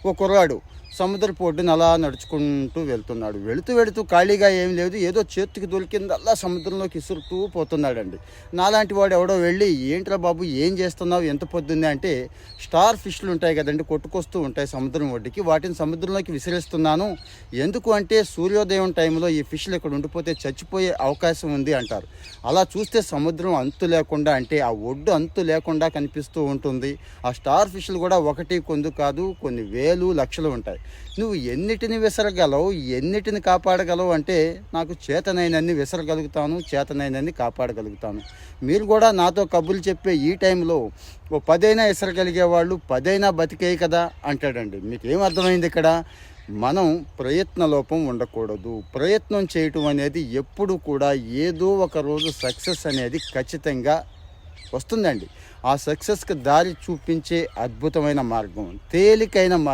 ఓ కుర్రాడు సముద్రపు ఒడ్డున అలా నడుచుకుంటూ వెళ్తున్నాడు. వెళుతూ వెళుతూ ఖాళీగా ఏం లేదు, ఏదో చేతికి దొరికిందల్లా సముద్రంలోకి ఇసురుతూ పోతున్నాడండి. నాలాంటి వాడు ఎవడో వెళ్ళి, ఏంట్రా బాబు ఏం చేస్తున్నావు ఎంత పొద్దున్నే అంటే, స్టార్ ఫిష్లు ఉంటాయి కదండి, కొట్టుకొస్తూ ఉంటాయి సముద్రం ఒడ్డుకి, వాటిని సముద్రంలోకి విసిరేస్తున్నాను. ఎందుకు అంటే సూర్యోదయం టైంలో ఈ ఫిష్లు ఇక్కడ ఉండిపోతే చచ్చిపోయే అవకాశం ఉంది అంటారు. అలా చూస్తే సముద్రం అంతు లేకుండా, అంటే ఆ ఒడ్డు అంతు లేకుండా కనిపిస్తూ ఉంటుంది. ఆ స్టార్ ఫిష్లు కూడా ఒకటి కొందు కాదు, కొన్ని వేలు లక్షలు ఉంటాయి. నువ్వు ఎన్నిటిని విసరగలవు, ఎన్నిటిని కాపాడగలవు అంటే, నాకు చేతనైనన్ని విసరగలుగుతాను, చేతనైనన్ని కాపాడగలుగుతాను. మీరు కూడా నాతో కబుర్లు చెప్పే ఈ టైంలో ఓ 10 అయినా విసరగలిగే వాళ్ళు 10 అయినా బతికేయి కదా అంటాడండి. మీకేం అర్థమైంది ఇక్కడ? మనం ప్రయత్న లోపం ఉండకూడదు. ప్రయత్నం చేయటం అనేది ఎప్పుడు కూడా ఏదో ఒక రోజు సక్సెస్ అనేది ఖచ్చితంగా వస్తుందండి. ఆ సక్సెస్కి దారి చూపించే అద్భుతమైన మార్గం, తేలికైన మార్గం.